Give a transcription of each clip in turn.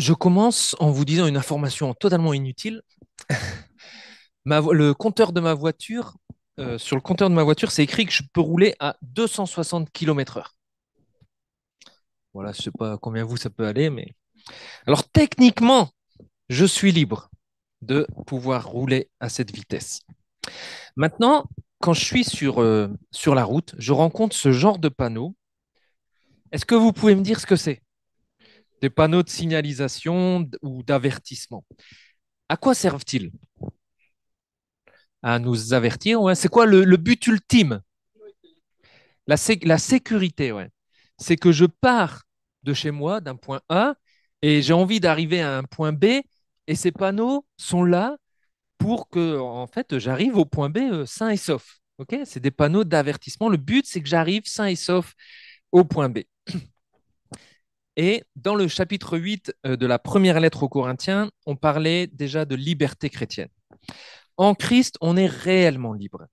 Je commence en vous disant une information totalement inutile. Le compteur de ma voiture, sur le compteur de ma voiture, c'est écrit que je peux rouler à 260 km/h. Voilà, je ne sais pas combien vous ça peut aller, mais. Alors techniquement, je suis libre de pouvoir rouler à cette vitesse. Maintenant, quand je suis sur la route, je rencontre ce genre de panneaux. Est-ce que vous pouvez me dire ce que c'est? Des panneaux de signalisation ou d'avertissement. À quoi servent-ils? À nous avertir, ouais. C'est quoi le but ultime? La sécurité, ouais. C'est que je pars de chez moi, d'un point A, et j'ai envie d'arriver à un point B, et ces panneaux sont là pour que, en fait, j'arrive au point B sain et sauf. Ok. C'est des panneaux d'avertissement. Le but, c'est que j'arrive sain et sauf au point B. Et dans le chapitre 8 de la première lettre aux Corinthiens, on parlait déjà de liberté chrétienne. En Christ, on est réellement libre.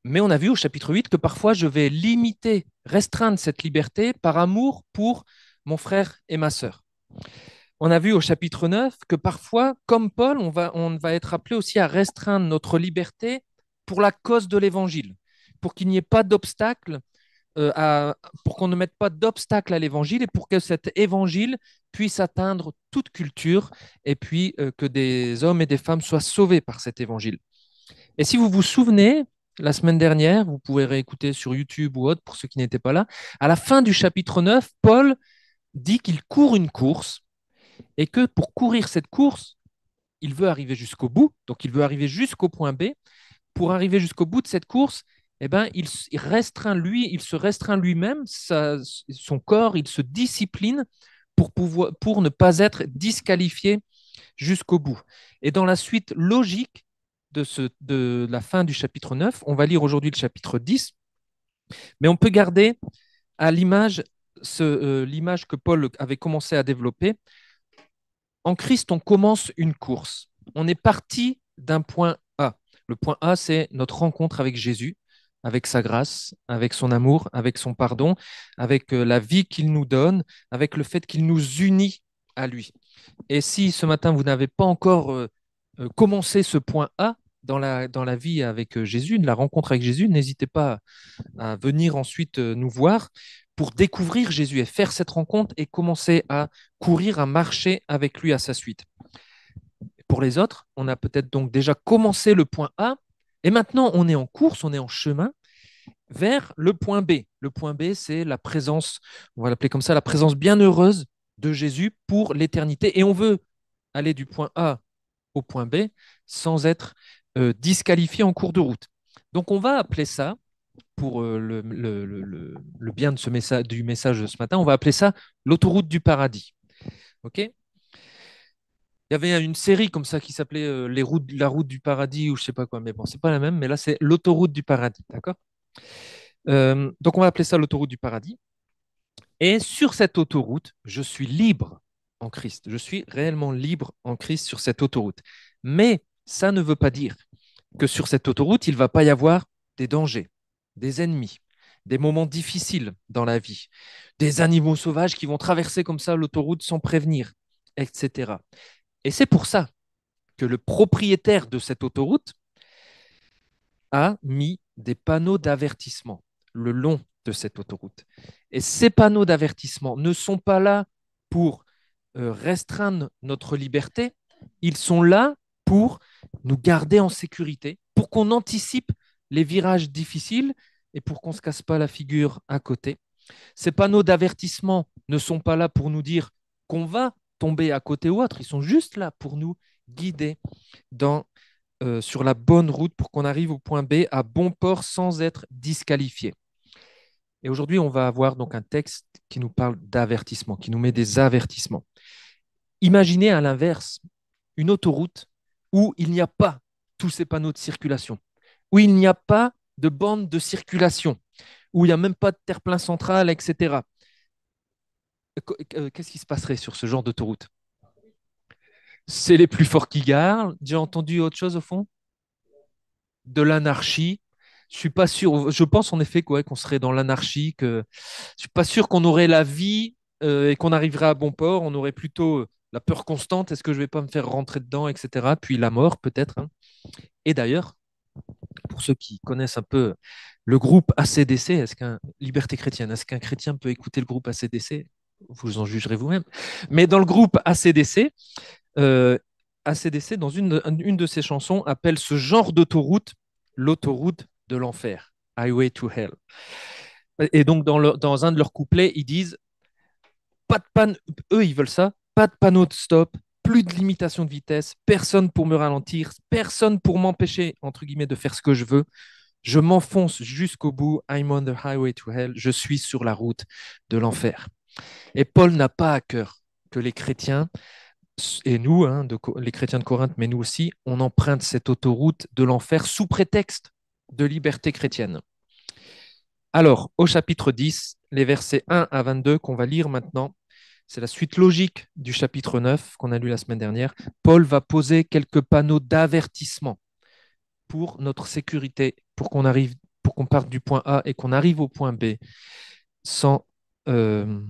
Mais on a vu au chapitre 8 que parfois je vais limiter, restreindre cette liberté par amour pour mon frère et ma sœur. On a vu au chapitre 9 que parfois, comme Paul, on va être appelé aussi à restreindre notre liberté pour la cause de l'évangile, pour qu'il n'y ait pas d'obstacle, pour qu'on ne mette pas d'obstacle à l'évangile et pour que cet évangile puisse atteindre toute culture et puis que des hommes et des femmes soient sauvés par cet évangile. Et si vous vous souvenez, la semaine dernière, vous pouvez réécouter sur YouTube ou autre pour ceux qui n'étaient pas là, à la fin du chapitre 9, Paul dit qu'il court une course et que pour courir cette course, il veut arriver jusqu'au bout, donc il veut arriver jusqu'au point B. Pour arriver jusqu'au bout de cette course, eh ben, il se restreint lui-même, son corps, il se discipline pour ne pas être disqualifié jusqu'au bout. Et dans la suite logique de la fin du chapitre 9, on va lire aujourd'hui le chapitre 10, mais on peut garder à l'image que Paul avait commencé à développer. En Christ, on commence une course. On est parti d'un point A. Le point A, c'est notre rencontre avec Jésus, avec sa grâce, avec son amour, avec son pardon, avec la vie qu'il nous donne, avec le fait qu'il nous unit à lui. Et si ce matin, vous n'avez pas encore commencé ce point A dans la vie avec Jésus, la rencontre avec Jésus, n'hésitez pas à venir ensuite nous voir pour découvrir Jésus et faire cette rencontre et commencer à courir, à marcher avec lui à sa suite. Pour les autres, on a peut-être donc déjà commencé le point A et maintenant on est en course, on est en chemin vers le point B. Le point B, c'est la présence, on va l'appeler comme ça, la présence bienheureuse de Jésus pour l'éternité. Et on veut aller du point A au point B sans être disqualifié en cours de route. Donc on va appeler ça, pour le bien de du message de ce matin, on va appeler ça l'autoroute du paradis. Ok. Il y avait une série comme ça qui s'appelait la route du paradis ou je sais pas quoi, mais bon, c'est pas la même, mais là c'est l'autoroute du paradis, d'accord. Donc on va appeler ça l'autoroute du paradis. Et sur cette autoroute, je suis libre en Christ. Je suis réellement libre en Christ sur cette autoroute. Mais ça ne veut pas dire que sur cette autoroute, il ne va pas y avoir des dangers, des ennemis, des moments difficiles dans la vie, des animaux sauvages qui vont traverser comme ça l'autoroute sans prévenir, etc. Et c'est pour ça que le propriétaire de cette autoroute a mis des panneaux d'avertissement le long de cette autoroute. Et ces panneaux d'avertissement ne sont pas là pour restreindre notre liberté, ils sont là pour nous garder en sécurité, pour qu'on anticipe les virages difficiles et pour qu'on ne se casse pas la figure à côté. Ces panneaux d'avertissement ne sont pas là pour nous dire qu'on va tomber à côté ou autre, ils sont juste là pour nous guider sur la bonne route pour qu'on arrive au point B à bon port sans être disqualifié. Et aujourd'hui, on va avoir donc un texte qui nous parle d'avertissement, qui nous met des avertissements. Imaginez à l'inverse une autoroute où il n'y a pas tous ces panneaux de circulation, où il n'y a pas de bande de circulation, où il n'y a même pas de terre-plein central, etc. Qu'est-ce qui se passerait sur ce genre d'autoroute? C'est les plus forts qui garent. J'ai entendu autre chose au fond? De l'anarchie. Je suis pas sûr. Je pense en effet qu'on serait dans l'anarchie. Je suis pas sûr qu'on aurait la vie et qu'on arriverait à bon port. On aurait plutôt la peur constante, est-ce que je ne vais pas me faire rentrer dedans, etc. Puis la mort, peut-être, hein. Et d'ailleurs, pour ceux qui connaissent un peu le groupe ACDC, Liberté chrétienne, est-ce qu'un chrétien peut écouter le groupe ACDC? Vous en jugerez vous-même. Mais dans le groupe ACDC, euh, ACDC, dans une de ses chansons, appelle ce genre d'autoroute l'autoroute de l'enfer, Highway to Hell. Et donc, dans un de leurs couplets, ils disent pas de panne, eux, ils veulent ça, pas de panneau de stop, plus de limitation de vitesse, personne pour me ralentir, personne pour m'empêcher, entre guillemets, de faire ce que je veux. Je m'enfonce jusqu'au bout. I'm on the highway to hell. Je suis sur la route de l'enfer. Et Paul n'a pas à cœur que les chrétiens, et nous, hein, les chrétiens de Corinthe, mais nous aussi, on emprunte cette autoroute de l'enfer sous prétexte de liberté chrétienne. Alors, au chapitre 10, les versets 1 à 22 qu'on va lire maintenant, c'est la suite logique du chapitre 9 qu'on a lu la semaine dernière. Paul va poser quelques panneaux d'avertissement pour notre sécurité, pour qu'on parte du point A et qu'on arrive au point B sans, euh,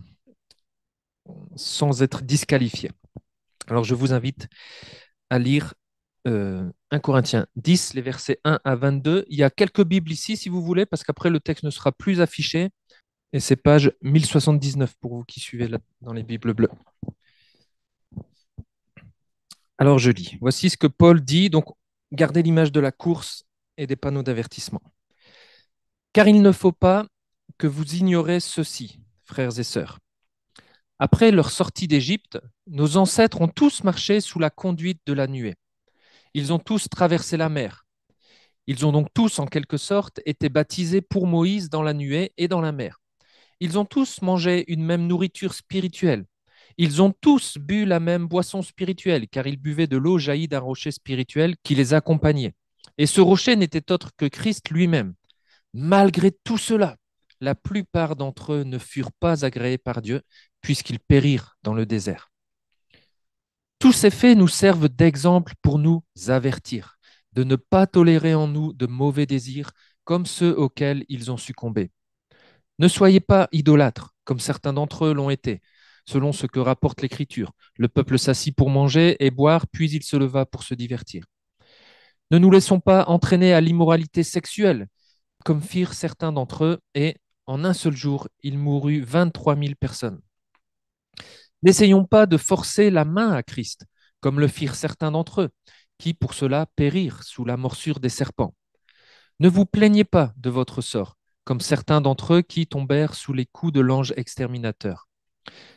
sans être disqualifié. Alors je vous invite à lire 1 Corinthiens 10, les versets 1 à 22. Il y a quelques Bibles ici si vous voulez, parce qu'après le texte ne sera plus affiché. Et c'est page 1079 pour vous qui suivez là, dans les Bibles bleues. Alors je lis. Voici ce que Paul dit. Donc gardez l'image de la course et des panneaux d'avertissement. Car il ne faut pas que vous ignorez ceci, frères et sœurs. Après leur sortie d'Égypte, nos ancêtres ont tous marché sous la conduite de la nuée. Ils ont tous traversé la mer. Ils ont donc tous, en quelque sorte, été baptisés pour Moïse dans la nuée et dans la mer. Ils ont tous mangé une même nourriture spirituelle. Ils ont tous bu la même boisson spirituelle, car ils buvaient de l'eau jaillie d'un rocher spirituel qui les accompagnait. Et ce rocher n'était autre que Christ lui-même. Malgré tout cela, la plupart d'entre eux ne furent pas agréés par Dieu, puisqu'ils périrent dans le désert. Tous ces faits nous servent d'exemple pour nous avertir, de ne pas tolérer en nous de mauvais désirs comme ceux auxquels ils ont succombé. Ne soyez pas idolâtres, comme certains d'entre eux l'ont été, selon ce que rapporte l'Écriture. Le peuple s'assit pour manger et boire, puis il se leva pour se divertir. Ne nous laissons pas entraîner à l'immoralité sexuelle, comme firent certains d'entre eux, et en un seul jour, il mourut 23 000 personnes. N'essayons pas de forcer la main à Christ, comme le firent certains d'entre eux, qui pour cela périrent sous la morsure des serpents. Ne vous plaignez pas de votre sort, comme certains d'entre eux qui tombèrent sous les coups de l'ange exterminateur.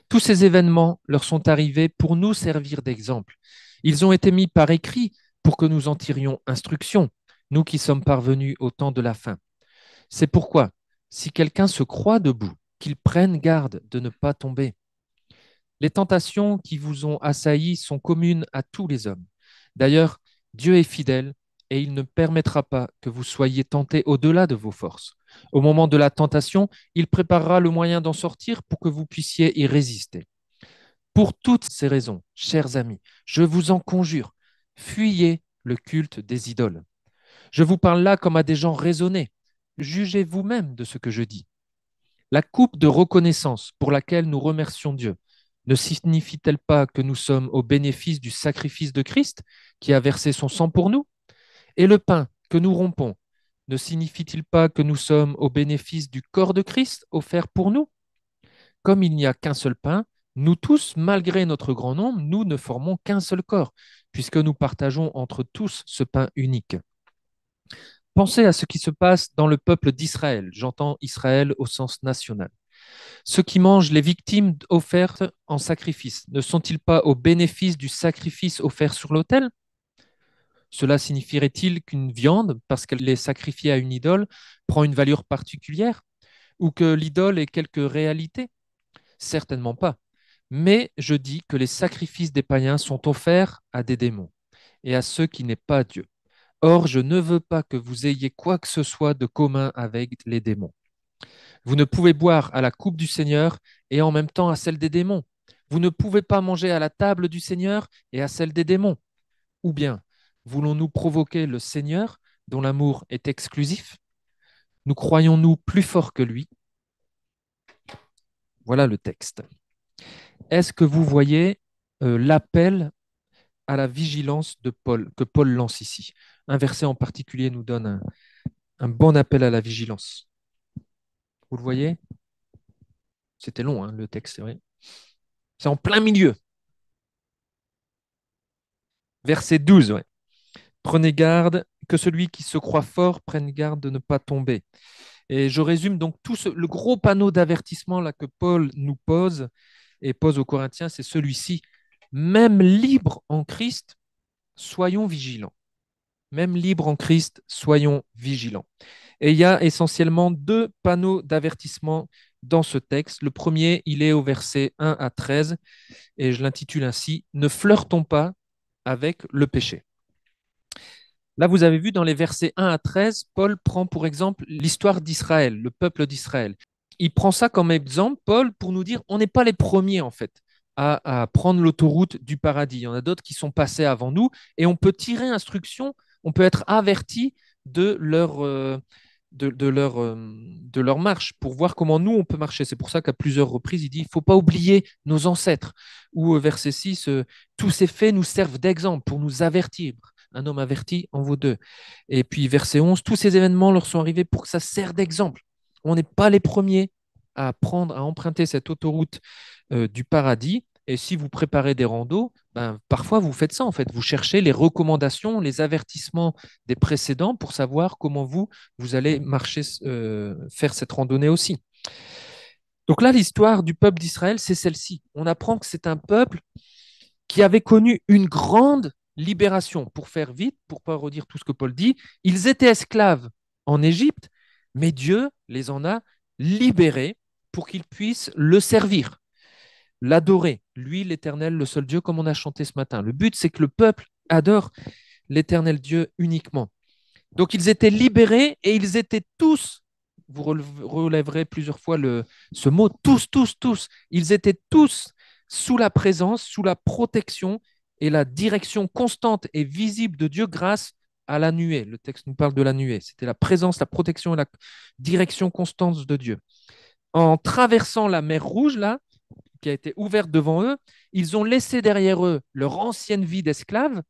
Tous ces événements leur sont arrivés pour nous servir d'exemple. Ils ont été mis par écrit pour que nous en tirions instruction, nous qui sommes parvenus au temps de la fin. C'est pourquoi, si quelqu'un se croit debout, qu'il prenne garde de ne pas tomber. Les tentations qui vous ont assaillis sont communes à tous les hommes. D'ailleurs, Dieu est fidèle et il ne permettra pas que vous soyez tentés au-delà de vos forces. Au moment de la tentation, il préparera le moyen d'en sortir pour que vous puissiez y résister. Pour toutes ces raisons, chers amis, je vous en conjure, fuyez le culte des idoles. Je vous parle là comme à des gens raisonnés. Jugez vous-même de ce que je dis. La coupe de reconnaissance pour laquelle nous remercions Dieu ne signifie-t-elle pas que nous sommes au bénéfice du sacrifice de Christ qui a versé son sang pour nous? Et le pain que nous rompons ne signifie-t-il pas que nous sommes au bénéfice du corps de Christ offert pour nous? Comme il n'y a qu'un seul pain, nous tous, malgré notre grand nombre, nous ne formons qu'un seul corps, puisque nous partageons entre tous ce pain unique. Pensez à ce qui se passe dans le peuple d'Israël. J'entends Israël au sens national. Ceux qui mangent les victimes offertes en sacrifice, ne sont-ils pas au bénéfice du sacrifice offert sur l'autel? Cela signifierait-il qu'une viande, parce qu'elle est sacrifiée à une idole, prend une valeur particulière? Ou que l'idole est quelque réalité? Certainement pas. Mais je dis que les sacrifices des païens sont offerts à des démons et à ceux qui n'est pas Dieu. Or, je ne veux pas que vous ayez quoi que ce soit de commun avec les démons. Vous ne pouvez boire à la coupe du Seigneur et en même temps à celle des démons. Vous ne pouvez pas manger à la table du Seigneur et à celle des démons. Ou bien, voulons-nous provoquer le Seigneur, dont l'amour est exclusif? Nous croyons-nous plus forts que lui? Voilà le texte. Est-ce que vous voyez l'appel à la vigilance de Paul, que Paul lance ici. Un verset en particulier nous donne un bon appel à la vigilance. Vous le voyez? C'était long, hein, le texte, c'est vrai. C'est en plein milieu. Verset 12, ouais. Prenez garde que celui qui se croit fort prenne garde de ne pas tomber. Et je résume donc le gros panneau d'avertissement là que Paul nous pose et pose aux Corinthiens, c'est celui-ci. Même libres en Christ, soyons vigilants. Même libres en Christ, soyons vigilants. Et il y a essentiellement deux panneaux d'avertissement dans ce texte. Le premier, il est au verset 1 à 13 et je l'intitule ainsi, Ne flirtons pas avec le péché. Là, vous avez vu dans les versets 1 à 13, Paul prend pour exemple l'histoire d'Israël, le peuple d'Israël. Il prend ça comme exemple, Paul, pour nous dire on n'est pas les premiers en fait à prendre l'autoroute du paradis. Il y en a d'autres qui sont passés avant nous et on peut tirer instruction, on peut être averti de de leur marche pour voir comment nous on peut marcher. C'est pour ça qu'à plusieurs reprises il dit il ne faut pas oublier nos ancêtres. Ou verset 6, tous ces faits nous servent d'exemple pour nous avertir. Un homme averti en vaut deux. Et puis verset 11, tous ces événements leur sont arrivés pour que ça serve d'exemple. On n'est pas les premiers à prendre, à emprunter cette autoroute du paradis. Et si vous préparez des randos, ben, parfois vous faites ça en fait. Vous cherchez les recommandations, les avertissements des précédents pour savoir comment vous allez marcher, faire cette randonnée aussi. Donc là, l'histoire du peuple d'Israël, c'est celle-ci. On apprend que c'est un peuple qui avait connu une grande libération. Pour faire vite, pour ne pas redire tout ce que Paul dit, ils étaient esclaves en Égypte, mais Dieu les en a libérés pour qu'ils puissent le servir, l'adorer, lui l'Éternel, le seul Dieu, comme on a chanté ce matin. Le but, c'est que le peuple adore l'Éternel Dieu uniquement. Donc ils étaient libérés et ils étaient tous, vous relèverez plusieurs fois ce mot, tous, tous, tous, ils étaient tous sous la présence, sous la protection et la direction constante et visible de Dieu grâce à la nuée. Le texte nous parle de la nuée. C'était la présence, la protection et la direction constante de Dieu. En traversant la mer Rouge, là, qui a été ouverte devant eux, ils ont laissé derrière eux leur ancienne vie d'esclaves.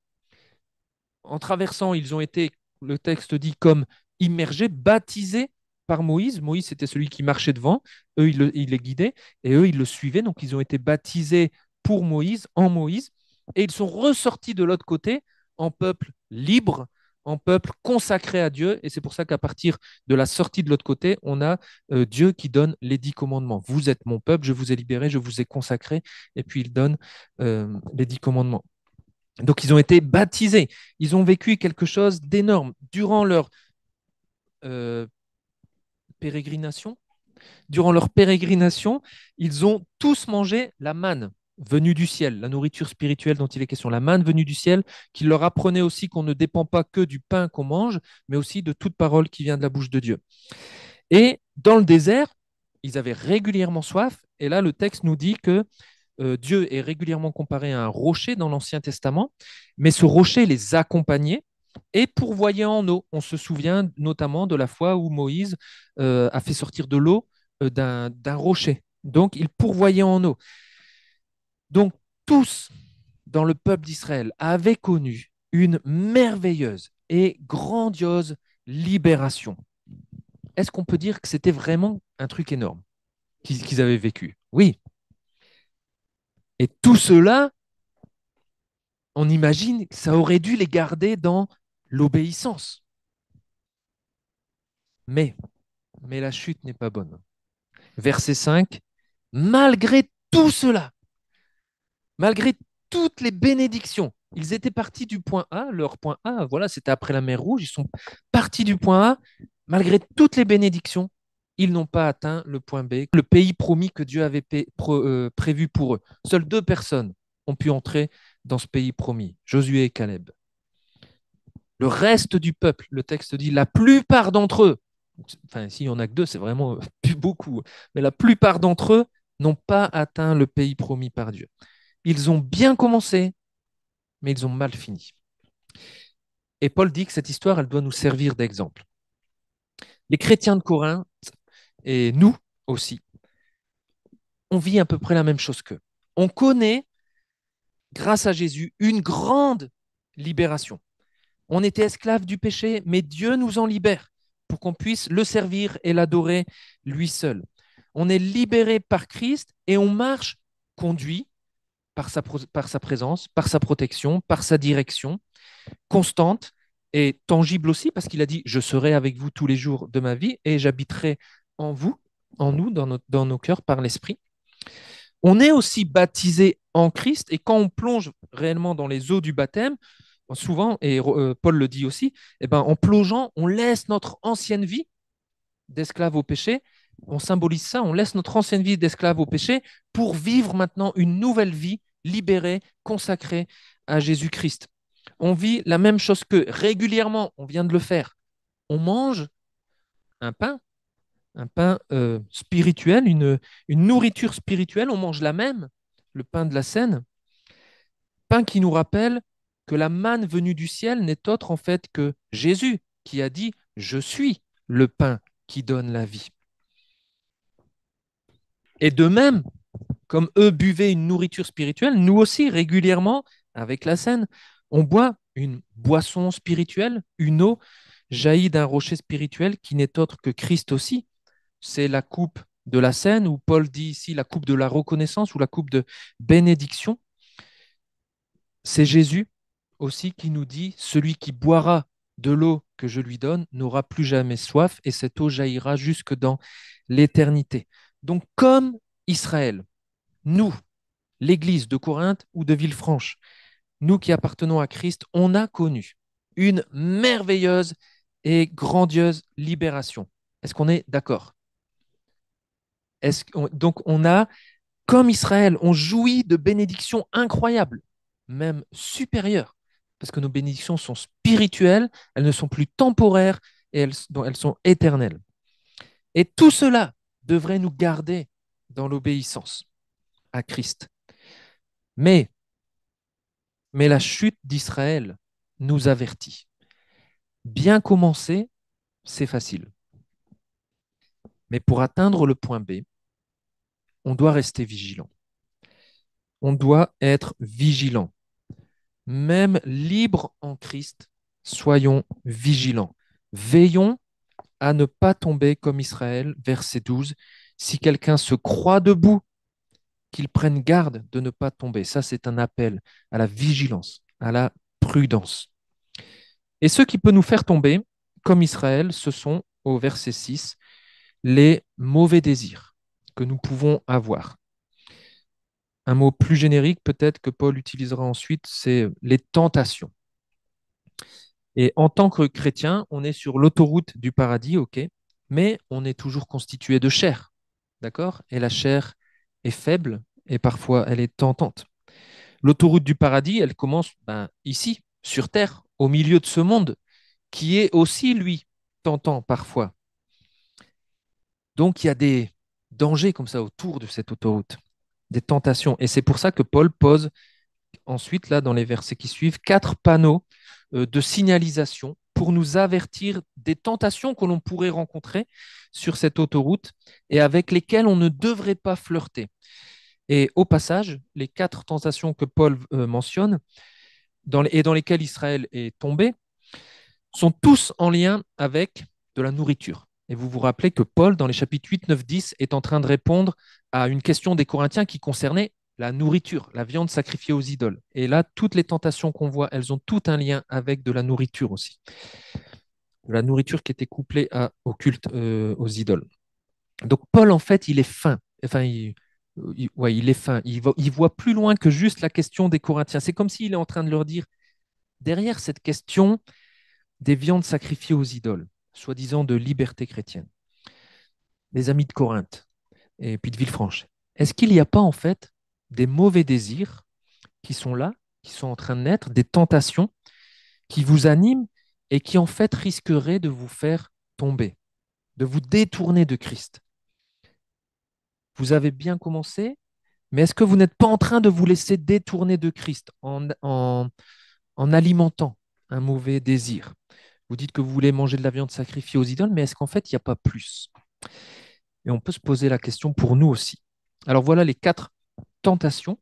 En traversant, ils ont été, le texte dit, comme immergés, baptisés par Moïse. Moïse, c'était celui qui marchait devant. Eux, il les guidaient et eux, ils le suivaient. Donc, ils ont été baptisés pour Moïse, en Moïse. Et ils sont ressortis de l'autre côté en peuple libre, en peuple consacré à Dieu. Et c'est pour ça qu'à partir de la sortie de l'autre côté, on a Dieu qui donne les 10 commandements. Vous êtes mon peuple, je vous ai libéré, je vous ai consacré. Et puis, il donne les 10 commandements. Donc, ils ont été baptisés. Ils ont vécu quelque chose d'énorme. Durant leur euh, pérégrination, durant leur pérégrination, ils ont tous mangé la manne venue du ciel, la nourriture spirituelle dont il est question, la manne venue du ciel, qui leur apprenait aussi qu'on ne dépend pas que du pain qu'on mange, mais aussi de toute parole qui vient de la bouche de Dieu. Et dans le désert, ils avaient régulièrement soif. Et là, le texte nous dit que Dieu est régulièrement comparé à un rocher dans l'Ancien Testament, mais ce rocher les accompagnait et pourvoyait en eau. On se souvient notamment de la fois où Moïse a fait sortir de l'eau d'un rocher. Donc, il pourvoyait en eau. Donc, tous dans le peuple d'Israël avaient connu une merveilleuse et grandiose libération. Est-ce qu'on peut dire que c'était vraiment un truc énorme qu'ils avaient vécu? Oui. Et tout cela, on imagine que ça aurait dû les garder dans l'obéissance. Mais, mais la chute n'est pas bonne. Verset 5, malgré tout cela, malgré toutes les bénédictions, ils étaient partis du point A, leur point A, voilà, c'était après la mer Rouge, ils sont partis du point A, malgré toutes les bénédictions, ils n'ont pas atteint le point B, le pays promis que Dieu avait prévu pour eux. Seules 2 personnes ont pu entrer dans ce pays promis, Josué et Caleb. Le reste du peuple, le texte dit, la plupart d'entre eux, enfin s'il n'y en a que 2, c'est vraiment plus beaucoup, mais la plupart d'entre eux n'ont pas atteint le pays promis par Dieu. Ils ont bien commencé, mais ils ont mal fini. Et Paul dit que cette histoire, elle doit nous servir d'exemple. Les chrétiens de Corinthe, et nous aussi, on vit à peu près la même chose qu'eux. On connaît grâce à Jésus, une grande libération. On était esclaves du péché, mais Dieu nous en libère pour qu'on puisse le servir et l'adorer lui seul. On est libéré par Christ et on marche conduit par sa présence, par sa protection, par sa direction constante et tangible aussi, parce qu'il a dit, je serai avec vous tous les jours de ma vie et j'habiterai en vous, en nous, dans nos cœurs par l'Esprit. On est aussi baptisé en Christ et quand on plonge réellement dans les eaux du baptême, souvent, et Paul le dit aussi, eh ben, en plongeant, on laisse notre ancienne vie d'esclave au péché, on symbolise ça, on laisse notre ancienne vie d'esclave au péché pour vivre maintenant une nouvelle vie libérée, consacrée à Jésus-Christ. On vit la même chose que régulièrement, on vient de le faire. On mange un pain, spirituel, une nourriture spirituelle, on mange la même, le pain de la scène, pain qui nous rappelle que la manne venue du ciel n'est autre en fait que Jésus qui a dit, je suis le pain qui donne la vie. Et de même, comme eux buvaient une nourriture spirituelle, nous aussi régulièrement, avec la scène, on boit une boisson spirituelle, une eau jaillie d'un rocher spirituel qui n'est autre que Christ aussi. C'est la coupe de la scène, où Paul dit ici la coupe de la reconnaissance ou la coupe de bénédiction. C'est Jésus aussi qui nous dit, celui qui boira de l'eau que je lui donne n'aura plus jamais soif et cette eau jaillira jusque dans l'éternité. Donc comme Israël, nous, l'Église de Corinthe ou de Villefranche, nous qui appartenons à Christ, on a connu une merveilleuse et grandiose libération. Est-ce qu'on est d'accord? Donc on a, comme Israël, on jouit de bénédictions incroyables, même supérieures, parce que nos bénédictions sont spirituelles, elles ne sont plus temporaires et elles sont éternelles. Et tout cela devrait nous garder dans l'obéissance à Christ. Mais la chute d'Israël nous avertit. Bien commencer, c'est facile. Mais pour atteindre le point B, on doit rester vigilant. On doit être vigilant. Même libres en Christ, soyons vigilants. Veillons à ne pas tomber comme Israël, verset 12. Si quelqu'un se croit debout, qu'il prenne garde de ne pas tomber. Ça, c'est un appel à la vigilance, à la prudence. Et ce qui peut nous faire tomber, comme Israël, ce sont, au verset 6, les mauvais désirs que nous pouvons avoir. Un mot plus générique, peut-être que Paul utilisera ensuite, c'est les tentations. Et en tant que chrétien, on est sur l'autoroute du paradis, ok, mais on est toujours constitué de chair, d'accord? Et la chair est faible et parfois elle est tentante. L'autoroute du paradis, elle commence ici, sur Terre, au milieu de ce monde, qui est aussi, lui, tentant parfois. Donc il y a des dangers comme ça autour de cette autoroute, des tentations. Et c'est pour ça que Paul pose ensuite, là, dans les versets qui suivent, 4 panneaux de signalisation pour nous avertir des tentations que l'on pourrait rencontrer sur cette autoroute et avec lesquelles on ne devrait pas flirter. Et au passage, les 4 tentations que Paul mentionne et dans lesquelles Israël est tombé sont tous en lien avec de la nourriture. Et vous vous rappelez que Paul, dans les chapitres 8, 9, 10, est en train de répondre à une question des Corinthiens qui concernait la nourriture, la viande sacrifiée aux idoles. Et là, toutes les tentations qu'on voit, elles ont tout un lien avec de la nourriture aussi. De la nourriture qui était couplée au culte aux idoles. Donc Paul, en fait, il est fin. Enfin, il est fin. Il voit plus loin que juste la question des Corinthiens. C'est comme s'il est en train de leur dire, derrière cette question des viandes sacrifiées aux idoles, soi-disant de liberté chrétienne, les amis de Corinthe et puis de Villefranche, est-ce qu'il n'y a pas en fait des mauvais désirs qui sont là, qui sont en train de naître, des tentations qui vous animent et qui en fait risqueraient de vous faire tomber, de vous détourner de Christ? Vous avez bien commencé, mais est-ce que vous n'êtes pas en train de vous laisser détourner de Christ en alimentant un mauvais désir? Vous dites que vous voulez manger de la viande sacrifiée aux idoles, mais est-ce qu'en fait, il n'y a pas plus? Et on peut se poser la question pour nous aussi. Alors voilà les 4 tentations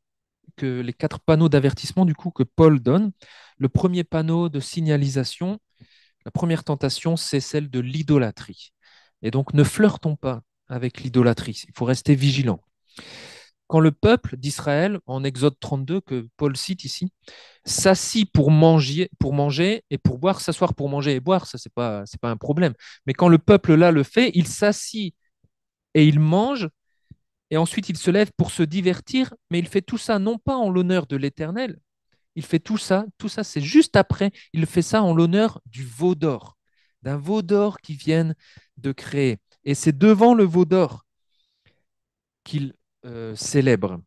les 4 panneaux d'avertissement du coup que Paul donne. Le premier panneau de signalisation, la première tentation, c'est celle de l'idolâtrie. Et donc ne flirtons pas avec l'idolâtrie. Il faut rester vigilant. Quand le peuple d'Israël, en Exode 32, que Paul cite ici, s'assit pour manger et pour boire, s'asseoir pour manger et boire, ça, c'est pas un problème. Mais quand le peuple là le fait, il s'assit et il mange, et ensuite il se lève pour se divertir, mais il fait tout ça non pas en l'honneur de l'Éternel, il fait tout ça, c'est juste après, il fait ça en l'honneur du veau d'or, d'un veau d'or qui viennent de créer. Et c'est devant le veau d'or qu'il célèbre.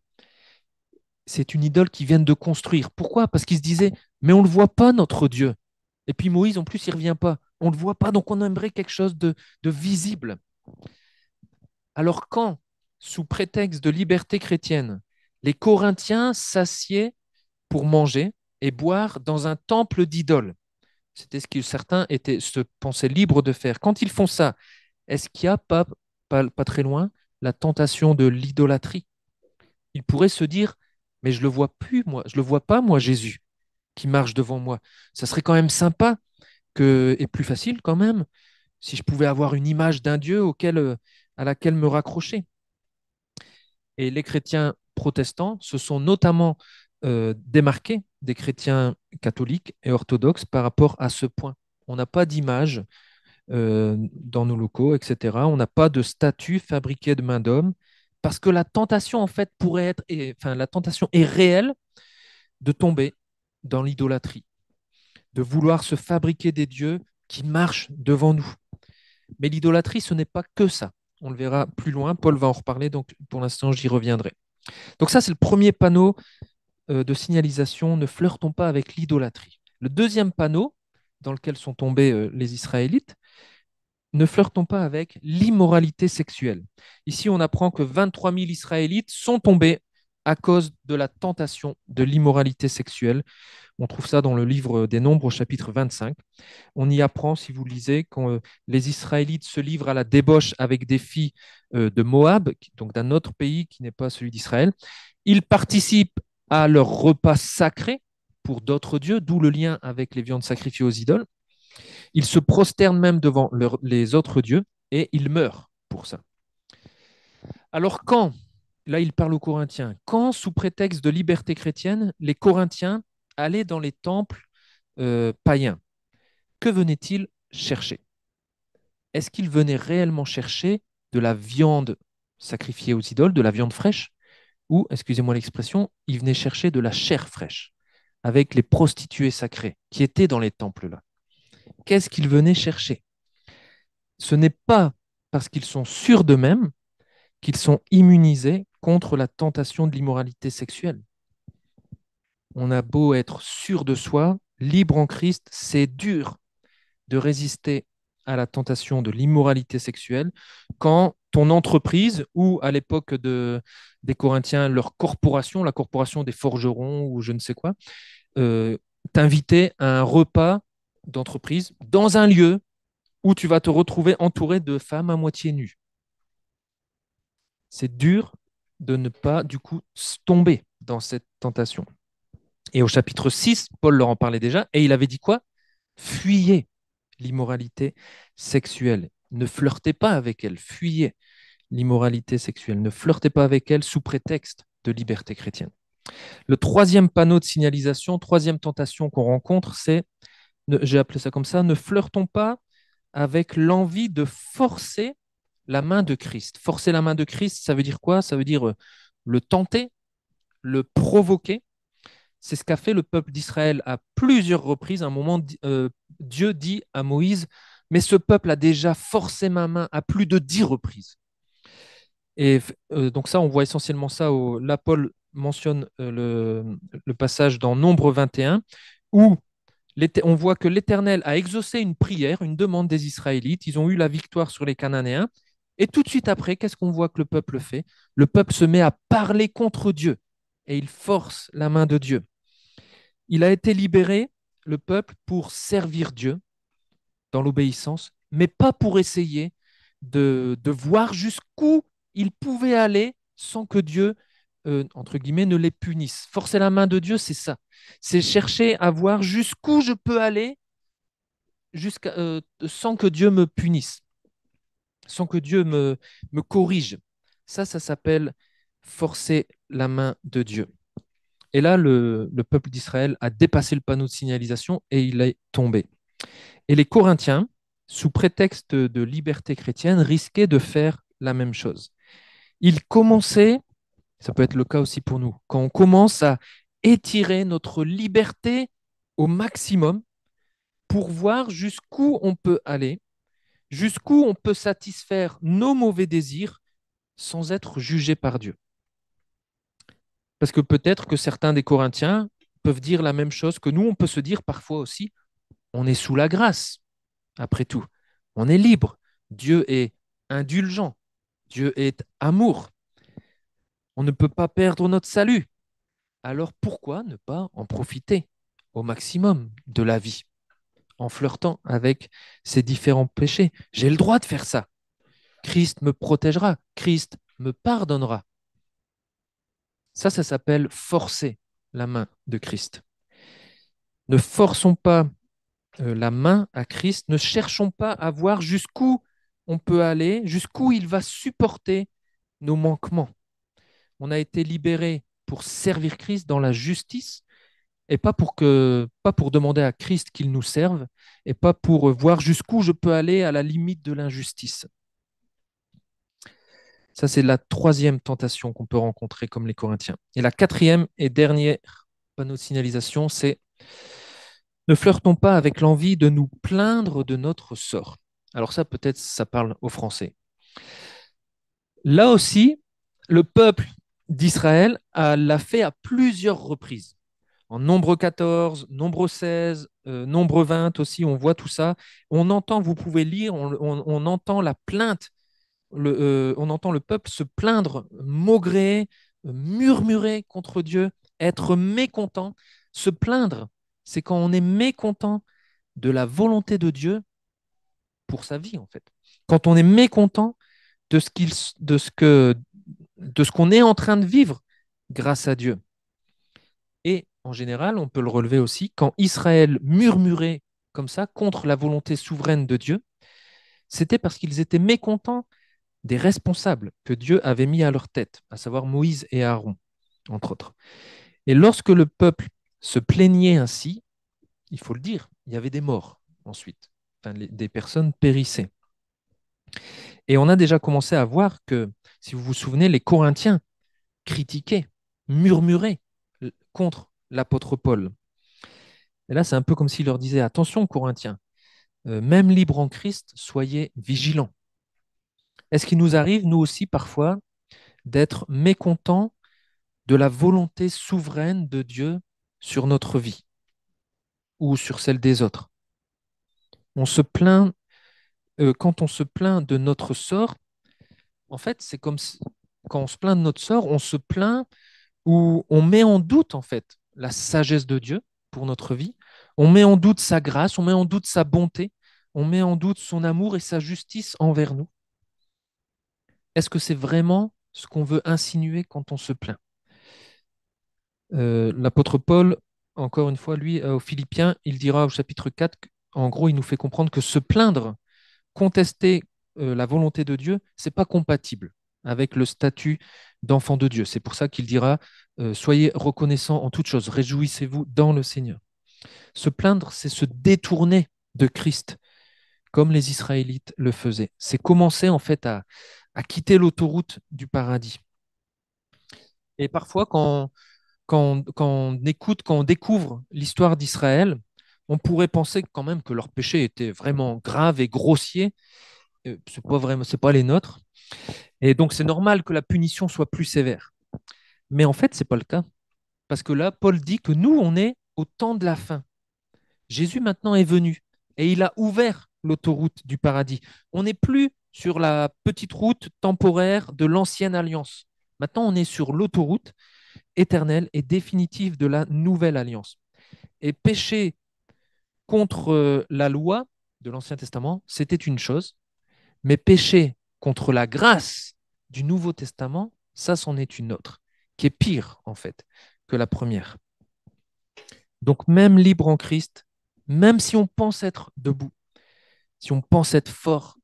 C'est une idole qu'ils viennent de construire. Pourquoi? Parce qu'ils se disaient, mais on ne le voit pas, notre Dieu. Et puis Moïse, en plus, il ne revient pas. On ne le voit pas, donc on aimerait quelque chose de visible. Alors quand, sous prétexte de liberté chrétienne, les Corinthiens s'assiedent pour manger et boire dans un temple d'idoles, c'était ce que certains se pensaient libres de faire. Quand ils font ça, est-ce qu'il n'y a pas très loin la tentation de l'idolâtrie? Ils pourraient se dire, mais je le vois plus, moi, je le vois pas, moi, Jésus, qui marche devant moi. Ça serait quand même sympa et plus facile quand même si je pouvais avoir une image d'un Dieu à laquelle me raccrocher. Et les chrétiens protestants se sont notamment démarqués des chrétiens catholiques et orthodoxes par rapport à ce point. On n'a pas d'image dans nos locaux, etc. On n'a pas de statue fabriquée de main d'homme parce que la tentation, en fait, la tentation est réelle de tomber dans l'idolâtrie, de vouloir se fabriquer des dieux qui marchent devant nous. Mais l'idolâtrie, ce n'est pas que ça. On le verra plus loin. Paul va en reparler, donc pour l'instant, j'y reviendrai. Donc ça, c'est le premier panneau de signalisation. Ne flirtons pas avec l'idolâtrie. Le deuxième panneau dans lequel sont tombés les Israélites, ne flirtons pas avec l'immoralité sexuelle. Ici, on apprend que 23 000 Israélites sont tombés à cause de la tentation de l'immoralité sexuelle. On trouve ça dans le livre des Nombres au chapitre 25. On y apprend, si vous lisez, quand les Israélites se livrent à la débauche avec des filles de Moab, donc d'un autre pays qui n'est pas celui d'Israël. Ils participent à leur repas sacré pour d'autres dieux, d'où le lien avec les viandes sacrifiées aux idoles. Ils se prosternent même devant les autres dieux et ils meurent pour ça. Alors quand, là il parle aux Corinthiens, quand sous prétexte de liberté chrétienne, les Corinthiens allaient dans les temples païens, que venaient-ils chercher? Est-ce qu'ils venaient réellement chercher de la viande sacrifiée aux idoles, de la viande fraîche, ou, excusez-moi l'expression, ils venaient chercher de la chair fraîche, avec les prostituées sacrées qui étaient dans les temples là? Qu'est-ce qu'ils venaient chercher? Ce n'est pas parce qu'ils sont sûrs d'eux-mêmes qu'ils sont immunisés contre la tentation de l'immoralité sexuelle. On a beau être sûr de soi, libre en Christ, c'est dur de résister à la tentation de l'immoralité sexuelle quand ton entreprise ou à l'époque des Corinthiens, leur corporation, la corporation des forgerons ou je ne sais quoi, t'invitait à un repas d'entreprise dans un lieu où tu vas te retrouver entouré de femmes à moitié nues. C'est dur de ne pas, du coup, tomber dans cette tentation. Et au chapitre 6, Paul leur en parlait déjà, et il avait dit quoi? Fuyez l'immoralité sexuelle. Ne flirtez pas avec elle, fuyez l'immoralité sexuelle. Ne flirtez pas avec elle sous prétexte de liberté chrétienne. Le troisième panneau de signalisation, troisième tentation qu'on rencontre, c'est, j'ai appelé ça comme ça, ne flirtons pas avec l'envie de forcer la main de Christ. Forcer la main de Christ, ça veut dire quoi? Ça veut dire le tenter, le provoquer. C'est ce qu'a fait le peuple d'Israël à plusieurs reprises. À un moment, Dieu dit à Moïse, mais ce peuple a déjà forcé ma main à plus de 10 reprises. Et donc ça, on voit essentiellement ça. Là, Paul mentionne le passage dans Nombre 21, où on voit que l'Éternel a exaucé une prière, une demande des Israélites. Ils ont eu la victoire sur les Cananéens. Et tout de suite après, qu'est-ce qu'on voit que le peuple fait? Le peuple se met à parler contre Dieu et il force la main de Dieu. Il a été libéré, le peuple, pour servir Dieu dans l'obéissance, mais pas pour essayer de voir jusqu'où il pouvait aller sans que Dieu entre guillemets, ne les punisse. Forcer la main de Dieu, c'est ça. C'est chercher à voir jusqu'où je peux aller sans que Dieu me punisse, sans que Dieu me corrige. Ça s'appelle forcer la main de Dieu. Et là, le peuple d'Israël a dépassé le panneau de signalisation et il est tombé. Et les Corinthiens, sous prétexte de liberté chrétienne, risquaient de faire la même chose. Ils commençaient, ça peut être le cas aussi pour nous, quand on commence à étirer notre liberté au maximum pour voir jusqu'où on peut aller, jusqu'où on peut satisfaire nos mauvais désirs sans être jugé par Dieu. Parce que peut-être que certains des Corinthiens peuvent dire la même chose que nous, on peut se dire parfois aussi, on est sous la grâce, après tout. On est libre. Dieu est indulgent. Dieu est amour. On ne peut pas perdre notre salut. Alors pourquoi ne pas en profiter au maximum de la vie en flirtant avec ces différents péchés? J'ai le droit de faire ça. Christ me protégera. Christ me pardonnera. Ça s'appelle forcer la main de Christ. Ne forçons pas la main à Christ, ne cherchons pas à voir jusqu'où on peut aller, jusqu'où il va supporter nos manquements. On a été libérés pour servir Christ dans la justice et pas pour demander à Christ qu'il nous serve et pas pour voir jusqu'où je peux aller à la limite de l'injustice. Ça, c'est la troisième tentation qu'on peut rencontrer comme les Corinthiens. Et la quatrième et dernière panneau de signalisation, c'est ne flirtons pas avec l'envie de nous plaindre de notre sort. Alors ça, peut-être, ça parle aux Français. Là aussi, le peuple d'Israël l'a fait à plusieurs reprises. En Nombre 14, Nombre 16, Nombre 20 aussi, on voit tout ça. On entend, vous pouvez lire, on entend la plainte, on entend le peuple se plaindre, maugréer, murmurer contre Dieu, être mécontent. Se plaindre, c'est quand on est mécontent de la volonté de Dieu pour sa vie, en fait. Quand on est mécontent de ce qu'on est en train de vivre grâce à Dieu. Et en général, on peut le relever aussi, quand Israël murmurait comme ça contre la volonté souveraine de Dieu, c'était parce qu'ils étaient mécontents des responsables que Dieu avait mis à leur tête, à savoir Moïse et Aaron, entre autres. Et lorsque le peuple se plaignait ainsi, il faut le dire, il y avait des morts ensuite. Enfin, des personnes périssaient. Et on a déjà commencé à voir que, si vous vous souvenez, les Corinthiens critiquaient, murmuraient contre l'apôtre Paul. Et là, c'est un peu comme s'il leur disait, attention Corinthiens, même libres en Christ, soyez vigilants. Est-ce qu'il nous arrive, nous aussi, parfois, d'être mécontents de la volonté souveraine de Dieu sur notre vie ou sur celle des autres? On se plaint, quand on se plaint de notre sort, en fait, c'est comme quand on se plaint de notre sort, on se plaint ou on met en doute, en fait, la sagesse de Dieu pour notre vie. On met en doute sa grâce, on met en doute sa bonté, on met en doute son amour et sa justice envers nous. Est-ce que c'est vraiment ce qu'on veut insinuer quand on se plaint? L'apôtre Paul, encore une fois, lui, aux Philippiens, il dira au chapitre 4, en gros, il nous fait comprendre que se plaindre, contester la volonté de Dieu, c'est pas compatible avec le statut d'enfant de Dieu. C'est pour ça qu'il dira soyez reconnaissants en toutes choses, réjouissez-vous dans le Seigneur. Se plaindre, c'est se détourner de Christ, comme les Israélites le faisaient. C'est commencer en fait à quitter l'autoroute du paradis. Et parfois, quand on écoute, quand on découvre l'histoire d'Israël, on pourrait penser quand même que leurs péchés étaient vraiment graves et grossiers. C'est pas vraiment, c'est pas les nôtres. Et donc, c'est normal que la punition soit plus sévère. Mais en fait, c'est pas le cas. Parce que là, Paul dit que nous, on est au temps de la fin. Jésus maintenant est venu et il a ouvert l'autoroute du paradis. On n'est plus sur la petite route temporaire de l'ancienne alliance. Maintenant, on est sur l'autoroute éternelle et définitive de la nouvelle alliance. Et pécher contre la loi de l'Ancien Testament, c'était une chose, mais pécher contre la grâce du Nouveau Testament, ça, c'en est une autre. qui est pire, en fait, que la première. Donc, même libre en Christ, même si on pense être debout, si on pense être fort,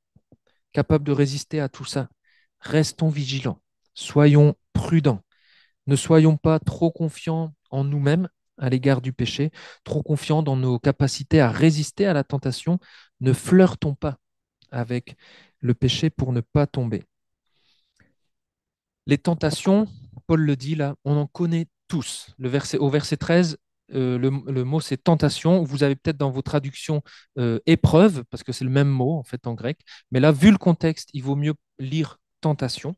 capable de résister à tout ça, restons vigilants, soyons prudents, ne soyons pas trop confiants en nous-mêmes à l'égard du péché, trop confiants dans nos capacités à résister à la tentation, ne flirtons pas avec le péché pour ne pas tomber. Les tentations, Paul le dit là, on en connaît tous. Au verset 13, le mot c'est tentation. Vous avez peut-être dans vos traductions épreuve, parce que c'est le même mot en fait en grec. Mais là, vu le contexte, il vaut mieux lire tentation.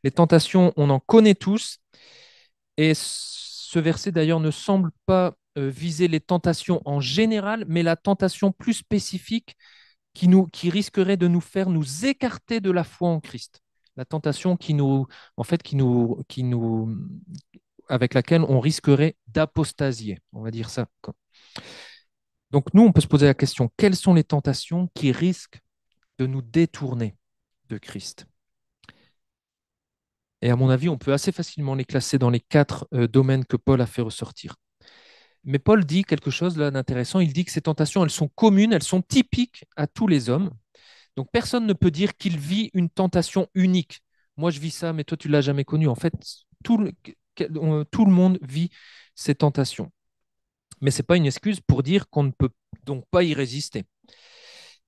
Les tentations, on en connaît tous. Et ce verset d'ailleurs ne semble pas viser les tentations en général, mais la tentation plus spécifique qui risquerait de nous faire nous écarter de la foi en Christ. La tentation en fait, avec laquelle on risquerait d'apostasier, on va dire ça. Donc nous, on peut se poser la question, quelles sont les tentations qui risquent de nous détourner de Christ? Et à mon avis, on peut assez facilement les classer dans les quatre domaines que Paul a fait ressortir. Mais Paul dit quelque chose là d'intéressant. Il dit que ces tentations, elles sont communes, elles sont typiques à tous les hommes. Donc personne ne peut dire qu'il vit une tentation unique. Moi, je vis ça, mais toi, tu ne l'as jamais connu. En fait, tout le monde vit ces tentations. Mais ce n'est pas une excuse pour dire qu'on ne peut donc pas y résister.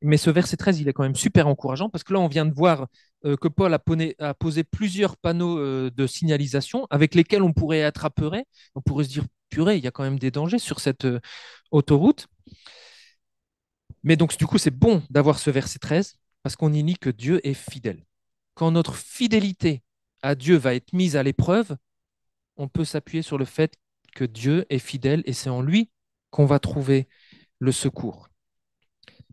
Mais ce verset 13, il est quand même super encourageant parce que là, on vient de voir que Paul a posé plusieurs panneaux de signalisation avec lesquels on pourrait être apeuré. On pourrait se dire, purée, il y a quand même des dangers sur cette autoroute. Mais donc, du coup, c'est bon d'avoir ce verset 13 parce qu'on y lit que Dieu est fidèle. Quand notre fidélité à Dieu va être mise à l'épreuve, on peut s'appuyer sur le fait que Dieu est fidèle et c'est en lui qu'on va trouver le secours.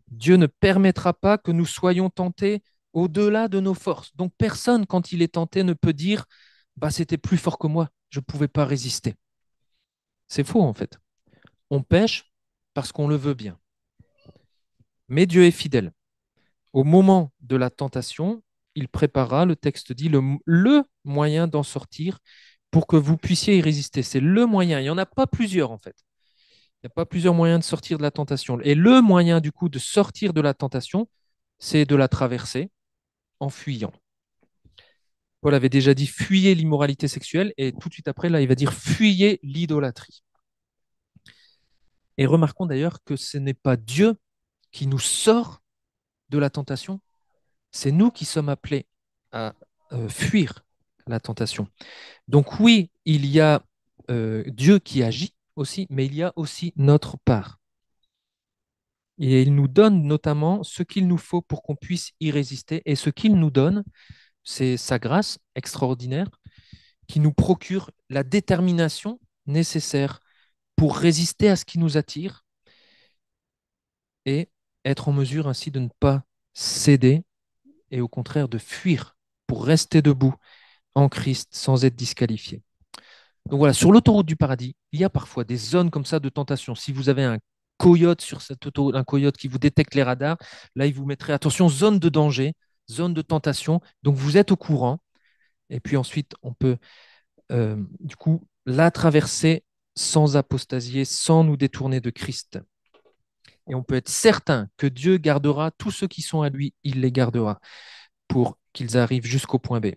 Dieu ne permettra pas que nous soyons tentés au-delà de nos forces. Donc personne, quand il est tenté, ne peut dire bah, c'était plus fort que moi, je ne pouvais pas résister. C'est faux en fait. On pêche parce qu'on le veut bien. Mais Dieu est fidèle. Au moment de la tentation, il préparera, le texte dit, le moyen d'en sortir pour que vous puissiez y résister. C'est le moyen. Il n'y en a pas plusieurs en fait. Il n'y a pas plusieurs moyens de sortir de la tentation. Et le moyen du coup de sortir de la tentation, c'est de la traverser en fuyant. Paul avait déjà dit fuyez l'immoralité sexuelle et tout de suite après, là, il va dire fuyez l'idolâtrie. Et remarquons d'ailleurs que ce n'est pas Dieu qui nous sort de la tentation, c'est nous qui sommes appelés à fuir la tentation. Donc oui, il y a Dieu qui agit aussi, mais il y a aussi notre part. Et il nous donne notamment ce qu'il nous faut pour qu'on puisse y résister. Et ce qu'il nous donne, c'est sa grâce extraordinaire qui nous procure la détermination nécessaire pour résister à ce qui nous attire et être en mesure ainsi de ne pas céder et au contraire de fuir pour rester debout en Christ sans être disqualifié. Donc voilà, sur l'autoroute du paradis, il y a parfois des zones comme ça de tentation. Si vous avez un coyote sur cette autoroute, un coyote qui vous détecte les radars, là, il vous mettrait attention, zone de danger, zone de tentation. Donc vous êtes au courant. Et puis ensuite, on peut du coup la traverser sans apostasier, sans nous détourner de Christ. Et on peut être certain que Dieu gardera tous ceux qui sont à lui, il les gardera pour qu'ils arrivent jusqu'au point B.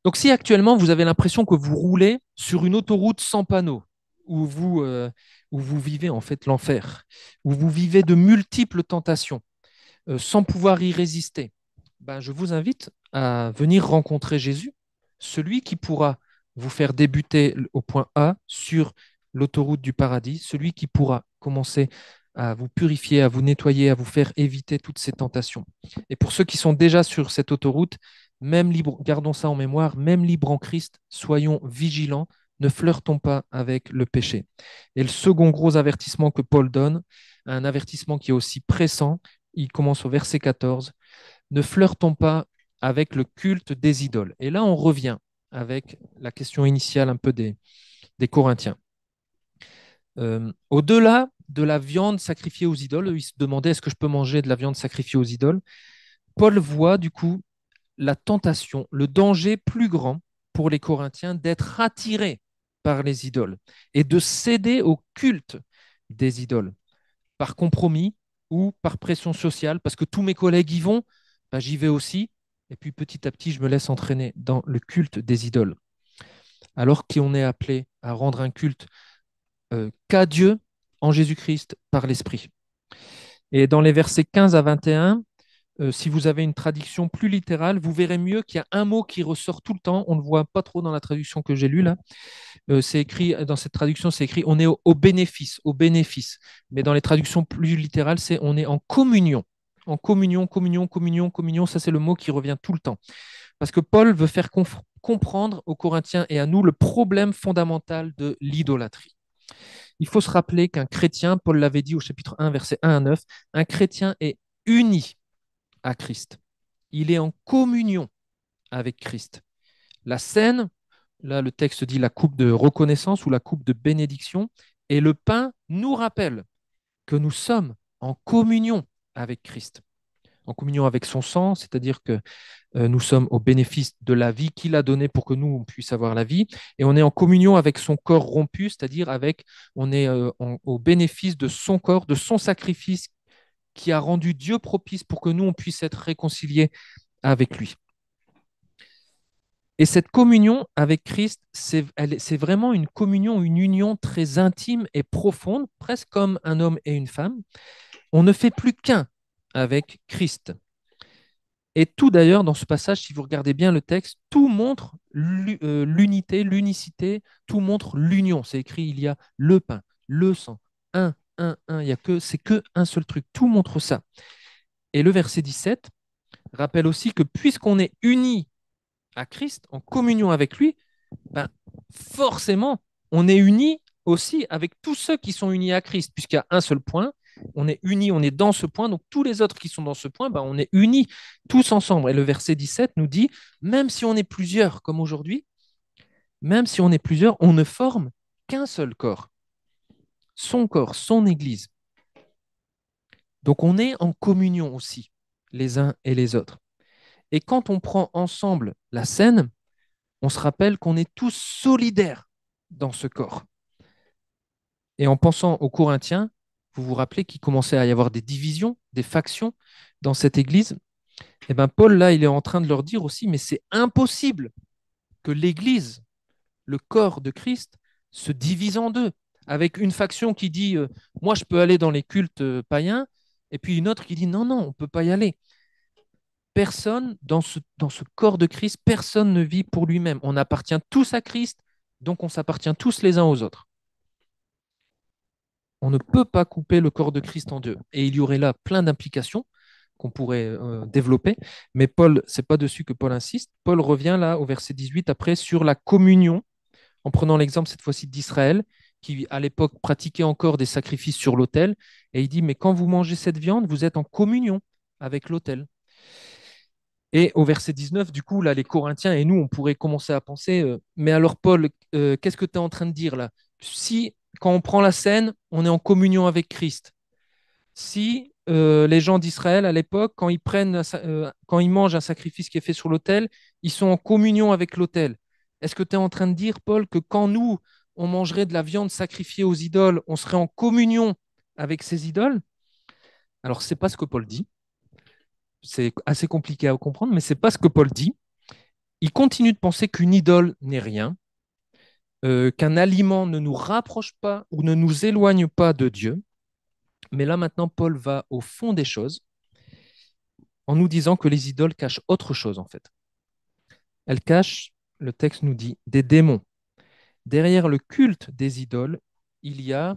Donc si actuellement vous avez l'impression que vous roulez sur une autoroute sans panneaux, où vous vivez en fait l'enfer, où vous vivez de multiples tentations, sans pouvoir y résister, ben, je vous invite à venir rencontrer Jésus, celui qui pourra vous faire débuter au point A sur l'autoroute du paradis, celui qui pourra commencer à vous purifier, à vous nettoyer, à vous faire éviter toutes ces tentations. Et pour ceux qui sont déjà sur cette autoroute, même libre, gardons ça en mémoire, même libre en Christ, soyons vigilants, ne flirtons pas avec le péché. Et le second gros avertissement que Paul donne, un avertissement qui est aussi pressant, il commence au verset 14, ne flirtons pas avec le culte des idoles. Et là, on revient avec la question initiale un peu des Corinthiens. Au-delà de la viande sacrifiée aux idoles, ils se demandaient est-ce que je peux manger de la viande sacrifiée aux idoles. Paul voit du coup la tentation, le danger plus grand pour les Corinthiens d'être attirés par les idoles et de céder au culte des idoles par compromis ou par pression sociale, parce que tous mes collègues y vont, ben, j'y vais aussi. Et puis petit à petit, je me laisse entraîner dans le culte des idoles. Alors qu'on est appelé à rendre un culte qu'à Dieu en Jésus-Christ par l'Esprit. Et dans les versets 15 à 21, si vous avez une traduction plus littérale, vous verrez mieux qu'il y a un mot qui ressort tout le temps. On ne le voit pas trop dans la traduction que j'ai lue là. C'est écrit dans cette traduction, c'est écrit on est au bénéfice, au bénéfice. Mais dans les traductions plus littérales, c'est on est en communion. En communion, communion, communion, communion, ça c'est le mot qui revient tout le temps. Parce que Paul veut faire comprendre aux Corinthiens et à nous le problème fondamental de l'idolâtrie. Il faut se rappeler qu'un chrétien, Paul l'avait dit au chapitre 1, versets 1 à 9, un chrétien est uni à Christ. Il est en communion avec Christ. La scène, là le texte dit la coupe de reconnaissance ou la coupe de bénédiction, et le pain nous rappelle que nous sommes en communion avec Christ, en communion avec son sang, c'est-à-dire que nous sommes au bénéfice de la vie qu'il a donnée pour que nous on puisse avoir la vie, et on est en communion avec son corps rompu, c'est-à-dire on est au bénéfice de son corps, de son sacrifice qui a rendu Dieu propice pour que nous on puisse être réconciliés avec lui. Et cette communion avec Christ, c'est vraiment une communion, une union très intime et profonde, presque comme un homme et une femme. On ne fait plus qu'un avec Christ. Et tout d'ailleurs, dans ce passage, si vous regardez bien le texte, tout montre l'unité, l'unicité, tout montre l'union. C'est écrit, il y a le pain, le sang, un. C'est que un seul truc. Tout montre ça. Et le verset 17 rappelle aussi que puisqu'on est unis à Christ, en communion avec lui, ben, forcément, on est unis aussi avec tous ceux qui sont unis à Christ, puisqu'il y a un seul point, on est unis, on est dans ce point, donc tous les autres qui sont dans ce point, ben, on est unis tous ensemble. Et le verset 17 nous dit, même si on est plusieurs comme aujourd'hui, même si on est plusieurs, on ne forme qu'un seul corps, son Église. Donc on est en communion aussi, les uns et les autres. Et quand on prend ensemble la scène, on se rappelle qu'on est tous solidaires dans ce corps. Et en pensant aux Corinthiens, vous vous rappelez qu'il commençait à y avoir des divisions, des factions dans cette église. Et bien Paul, là, il est en train de leur dire aussi, mais c'est impossible que l'église, le corps de Christ, se divise en deux, avec une faction qui dit, moi, je peux aller dans les cultes païens, et puis une autre qui dit, non, non, on ne peut pas y aller. Personne dans ce corps de Christ, personne ne vit pour lui-même. On appartient tous à Christ, donc on s'appartient tous les uns aux autres. On ne peut pas couper le corps de Christ en deux. Et il y aurait là plein d'implications qu'on pourrait développer. Mais Paul, c'est pas dessus que Paul insiste. Paul revient là au verset 18 après sur la communion, en prenant l'exemple cette fois-ci d'Israël, qui à l'époque pratiquait encore des sacrifices sur l'autel. Et il dit, mais quand vous mangez cette viande, vous êtes en communion avec l'autel. Et au verset 19, du coup, là, les Corinthiens et nous, on pourrait commencer à penser, mais alors Paul, qu'est-ce que tu es en train de dire là? Si, quand on prend la scène, on est en communion avec Christ. Si les gens d'Israël, à l'époque, quand ils mangent un sacrifice qui est fait sur l'autel, ils sont en communion avec l'autel. Est-ce que tu es en train de dire, Paul, que quand nous, on mangerait de la viande sacrifiée aux idoles, on serait en communion avec ces idoles? Alors, ce n'est pas ce que Paul dit. C'est assez compliqué à comprendre, mais ce n'est pas ce que Paul dit. Il continue de penser qu'une idole n'est rien, qu'un aliment ne nous rapproche pas ou ne nous éloigne pas de Dieu. Mais là maintenant, Paul va au fond des choses en nous disant que les idoles cachent autre chose en fait. Elles cachent, le texte nous dit, des démons. Derrière le culte des idoles, il y a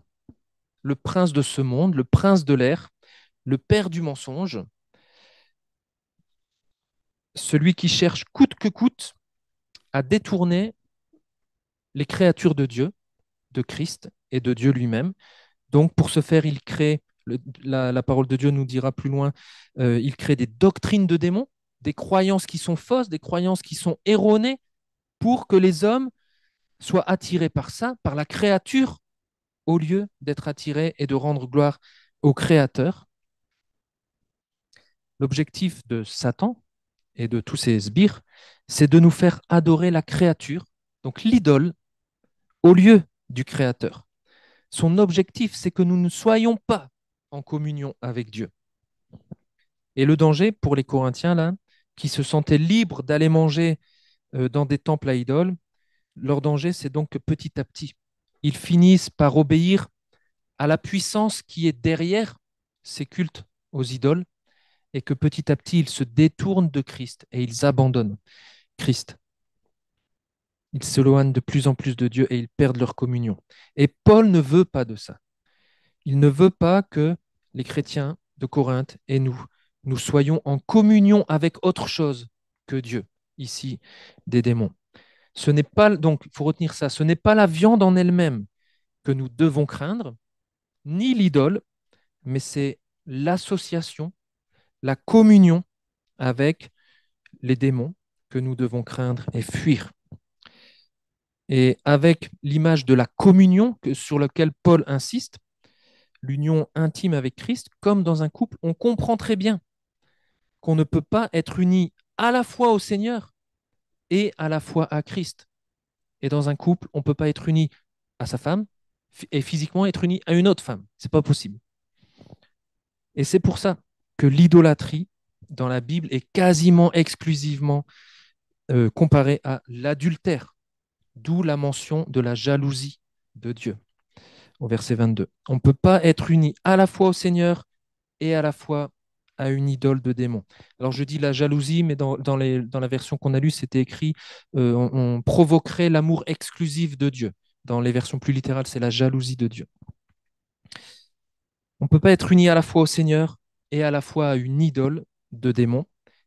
le prince de ce monde, le prince de l'air, le père du mensonge, celui qui cherche coûte que coûte à détourner les créatures de Dieu, de Christ et de Dieu lui-même. Donc, pour ce faire, il crée, la parole de Dieu nous dira plus loin, il crée des doctrines de démons, des croyances qui sont fausses, des croyances qui sont erronées, pour que les hommes soient attirés par ça, par la créature, au lieu d'être attirés et de rendre gloire au Créateur. L'objectif de Satan et de tous ses sbires, c'est de nous faire adorer la créature, donc l'idole, au lieu du Créateur. Son objectif, c'est que nous ne soyons pas en communion avec Dieu. Et le danger pour les Corinthiens, là, qui se sentaient libres d'aller manger dans des temples à idoles, leur danger, c'est donc que petit à petit, ils finissent par obéir à la puissance qui est derrière ces cultes aux idoles et que petit à petit, ils se détournent de Christ et ils abandonnent Christ. Ils s'éloignent de plus en plus de Dieu et ils perdent leur communion. Et Paul ne veut pas de ça. Il ne veut pas que les chrétiens de Corinthe et nous soyons en communion avec autre chose que Dieu, ici, des démons. Ce n'est pas, donc, il faut retenir ça, ce n'est pas la viande en elle-même que nous devons craindre, ni l'idole, mais c'est l'association, la communion avec les démons que nous devons craindre et fuir. Et avec l'image de la communion sur laquelle Paul insiste, l'union intime avec Christ, comme dans un couple, on comprend très bien qu'on ne peut pas être uni à la fois au Seigneur et à la fois à Christ. Et dans un couple, on ne peut pas être uni à sa femme et physiquement être uni à une autre femme. C'est pas possible. Et c'est pour ça que l'idolâtrie dans la Bible est quasiment exclusivement comparée à l'adultère, d'où la mention de la jalousie de Dieu au verset 22. On ne peut pas être uni à la fois au Seigneur et à la fois à une idole de démon. Alors je dis la jalousie, mais dans la version qu'on a lue, c'était écrit on provoquerait l'amour exclusif de Dieu. Dans les versions plus littérales, c'est la jalousie de Dieu. On ne peut pas être uni à la fois au Seigneur et à la fois à une idole de démon.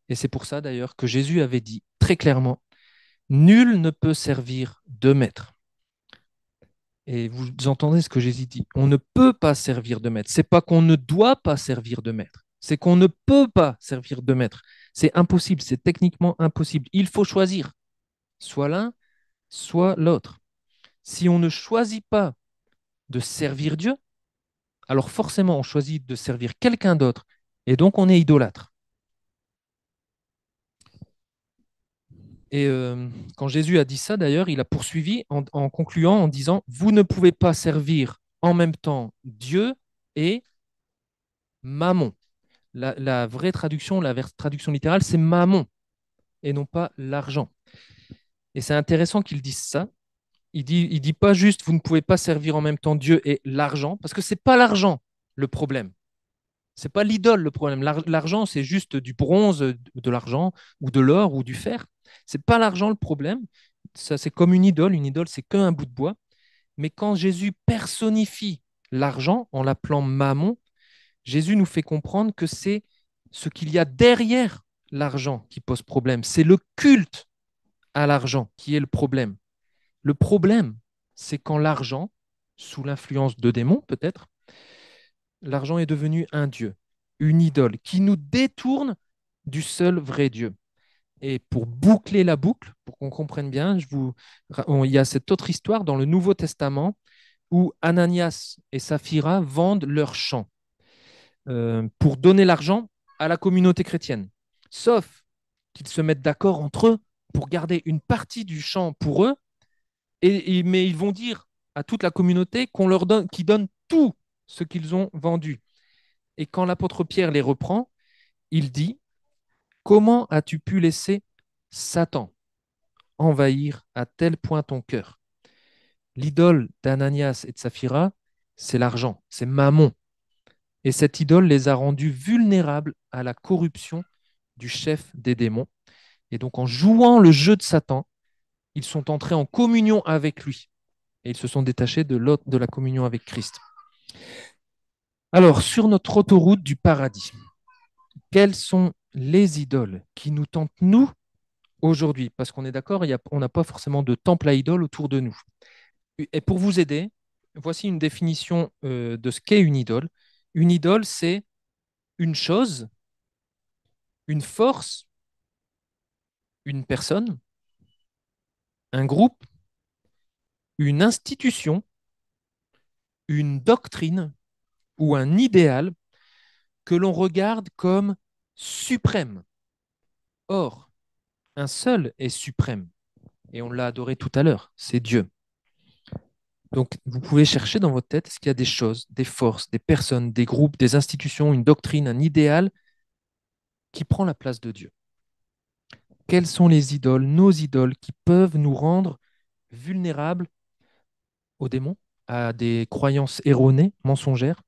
Et c'est pour ça d'ailleurs que Jésus avait dit très clairement, nul ne peut servir deux maîtres. Et vous entendez ce que Jésus dit. On ne peut pas servir de maître. C'est pas qu'on ne doit pas servir de maître. C'est qu'on ne peut pas servir de maître. C'est impossible. C'est techniquement impossible. Il faut choisir. Soit l'un, soit l'autre. Si on ne choisit pas de servir Dieu, alors forcément on choisit de servir quelqu'un d'autre. Et donc on est idolâtre. Et quand Jésus a dit ça, d'ailleurs, il a poursuivi en concluant en disant, vous ne pouvez pas servir en même temps Dieu et Mammon. La vraie traduction, traduction littérale, c'est mammon et non pas l'argent. Et c'est intéressant qu'il dise ça. Il dit pas juste vous ne pouvez pas servir en même temps Dieu et l'argent, parce que c'est pas l'argent le problème. C'est pas l'idole le problème. L'argent, c'est juste du bronze, de l'argent ou de l'or ou du fer. C'est pas l'argent le problème. Ça, c'est comme une idole. Une idole, c'est qu'un bout de bois. Mais quand Jésus personnifie l'argent en l'appelant mammon, Jésus nous fait comprendre que c'est ce qu'il y a derrière l'argent qui pose problème. C'est le culte à l'argent qui est le problème. Le problème, c'est quand l'argent, sous l'influence de démons peut-être, l'argent est devenu un dieu, une idole qui nous détourne du seul vrai Dieu. Et pour boucler la boucle, pour qu'on comprenne bien, il y a cette autre histoire dans le Nouveau Testament où Ananias et Saphira vendent leurs champs pour donner l'argent à la communauté chrétienne. Sauf qu'ils se mettent d'accord entre eux pour garder une partie du champ pour eux, mais ils vont dire à toute la communauté qu'on leur donne, qu'ils donnent tout ce qu'ils ont vendu. Et quand l'apôtre Pierre les reprend, il dit, comment as-tu pu laisser Satan envahir à tel point ton cœur? L'idole d'Ananias et de Saphira, c'est l'argent, c'est Mammon. Et cette idole les a rendus vulnérables à la corruption du chef des démons. Et donc, en jouant le jeu de Satan, ils sont entrés en communion avec lui. Et ils se sont détachés de la communion avec Christ. Alors, sur notre autoroute du paradis, quelles sont les idoles qui nous tentent, nous, aujourd'hui? Parce qu'on est d'accord, on n'a pas forcément de temple à idoles autour de nous. Et pour vous aider, voici une définition de ce qu'est une idole. Une idole, c'est une chose, une force, une personne, un groupe, une institution, une doctrine ou un idéal que l'on regarde comme suprême. Or, Un seul est suprême. Et on l'a adoré tout à l'heure, c'est Dieu. Donc, vous pouvez chercher dans votre tête, est-ce qu'il y a des choses, des forces, des personnes, des groupes, des institutions, une doctrine, un idéal qui prend la place de Dieu? Quelles sont les idoles, nos idoles, qui peuvent nous rendre vulnérables aux démons, à des croyances erronées, mensongères?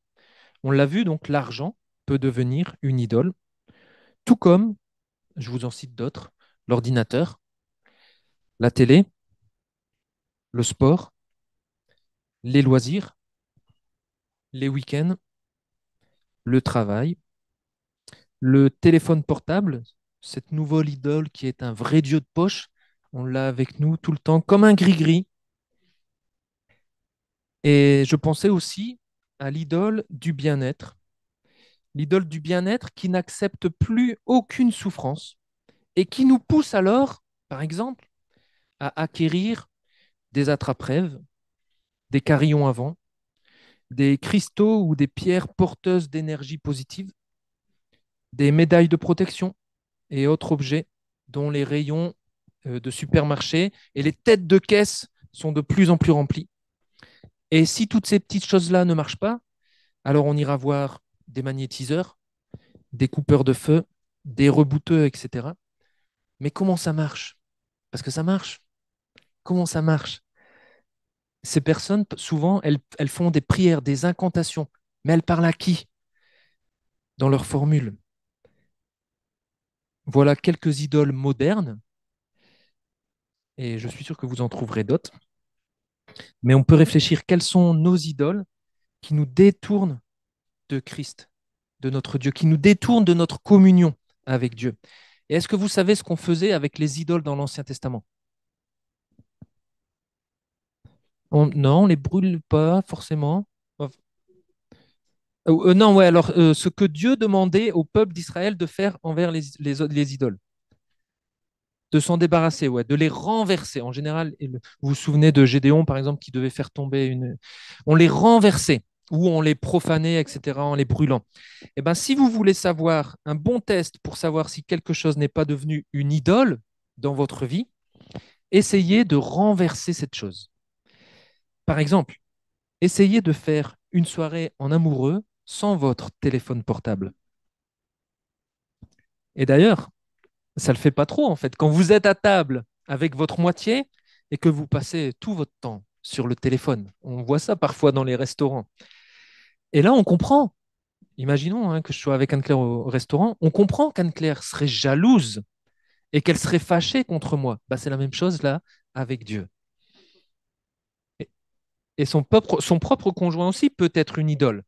On l'a vu, donc l'argent peut devenir une idole, tout comme, je vous en cite d'autres, l'ordinateur, la télé, le sport, les loisirs, les week-ends, le travail, le téléphone portable, cette nouvelle idole qui est un vrai dieu de poche, on l'a avec nous tout le temps comme un gris-gris. Et je pensais aussi à l'idole du bien-être qui n'accepte plus aucune souffrance et qui nous pousse alors, par exemple, à acquérir des attrape-rêves, des carillons à vent, des cristaux ou des pierres porteuses d'énergie positive, des médailles de protection et autres objets dont les rayons de supermarché et les têtes de caisse sont de plus en plus remplies. Et si toutes ces petites choses-là ne marchent pas, alors on ira voir des magnétiseurs, des coupeurs de feu, des rebouteux, etc. Mais comment ça marche? Parce que ça marche. Comment ça marche? Ces personnes, souvent, elles font des prières, des incantations, mais elles parlent à qui dans leur formule? Voilà quelques idoles modernes, et je suis sûr que vous en trouverez d'autres. Mais on peut réfléchir quelles sont nos idoles qui nous détournent de Christ, de notre Dieu, qui nous détournent de notre communion avec Dieu. Et est-ce que vous savez ce qu'on faisait avec les idoles dans l'Ancien Testament? Non, on ne les brûle pas forcément. Non, ouais, alors ce que Dieu demandait au peuple d'Israël de faire envers les idoles, de s'en débarrasser, ouais, de les renverser. En général, vous vous souvenez de Gédéon, par exemple, qui devait faire tomber une. On les renversait ou on les profanait, etc., en les brûlant. Eh ben, si vous voulez savoir un bon test pour savoir si quelque chose n'est pas devenu une idole dans votre vie, essayez de renverser cette chose. Par exemple, essayez de faire une soirée en amoureux sans votre téléphone portable. Et d'ailleurs, ça le fait pas trop en fait. Quand vous êtes à table avec votre moitié et que vous passez tout votre temps sur le téléphone, on voit ça parfois dans les restaurants. Et là, on comprend. Imaginons que je sois avec Anne-Claire au restaurant, on comprend qu'Anne-Claire serait jalouse et qu'elle serait fâchée contre moi. Bah, c'est la même chose là avec Dieu. Et, et son propre conjoint aussi peut être une idole.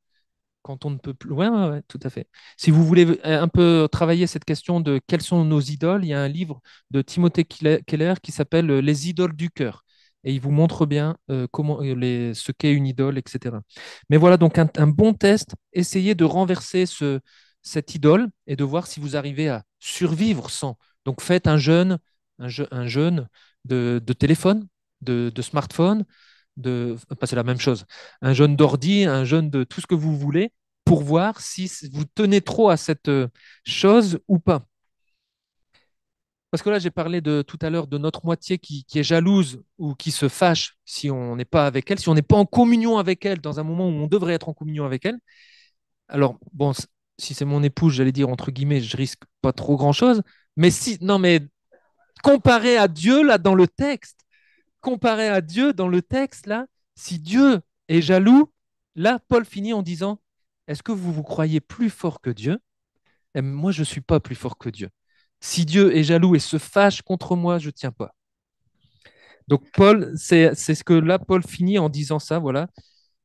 Quand on ne peut plus. Ouais, ouais, ouais, tout à fait. Si vous voulez un peu travailler cette question de quelles sont nos idoles, il y a un livre de Timothée Keller qui s'appelle Les idoles du cœur. Et il vous montre bien comment, ce qu'est une idole, etc. Mais voilà, donc un bon test, essayez de renverser cette idole et de voir si vous arrivez à survivre sans. Donc faites un jeûne de téléphone, de smartphone, enfin, c'est la même chose, un jeûne d'ordi, un jeûne de tout ce que vous voulez, pour voir si vous tenez trop à cette chose ou pas. Parce que là, j'ai parlé tout à l'heure de notre moitié qui est jalouse ou qui se fâche si on n'est pas avec elle, si on n'est pas en communion avec elle dans un moment où on devrait être en communion avec elle. Alors, bon, si c'est mon épouse, j'allais dire entre guillemets, je risque pas trop grand-chose. Mais si, non, mais comparé à Dieu, là, dans le texte, comparé à Dieu dans le texte, là, si Dieu est jaloux, là, Paul finit en disant, est-ce que vous vous croyez plus fort que Dieu? Et moi, je ne suis pas plus fort que Dieu. Si Dieu est jaloux et se fâche contre moi, je ne tiens pas. Donc Paul, c'est ce que là, Paul finit en disant ça, voilà.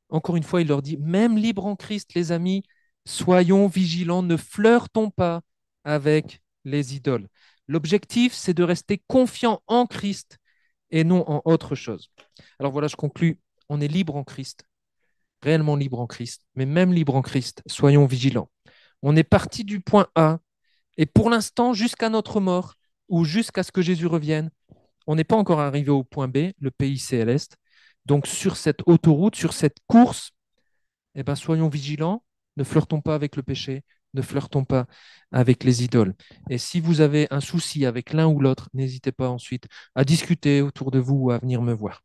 Encore une fois, il leur dit, même libre en Christ, les amis, soyons vigilants, ne flirtons pas avec les idoles. L'objectif, c'est de rester confiant en Christ et non en autre chose. Alors voilà, je conclus. On est libre en Christ, réellement libre en Christ, mais même libre en Christ, soyons vigilants. On est parti du point A, et pour l'instant, jusqu'à notre mort, ou jusqu'à ce que Jésus revienne, on n'est pas encore arrivé au point B, le pays céleste. Donc sur cette autoroute, sur cette course, eh ben, soyons vigilants, ne flirtons pas avec le péché, ne flirtons pas avec les idoles. Et si vous avez un souci avec l'un ou l'autre, n'hésitez pas ensuite à discuter autour de vous ou à venir me voir.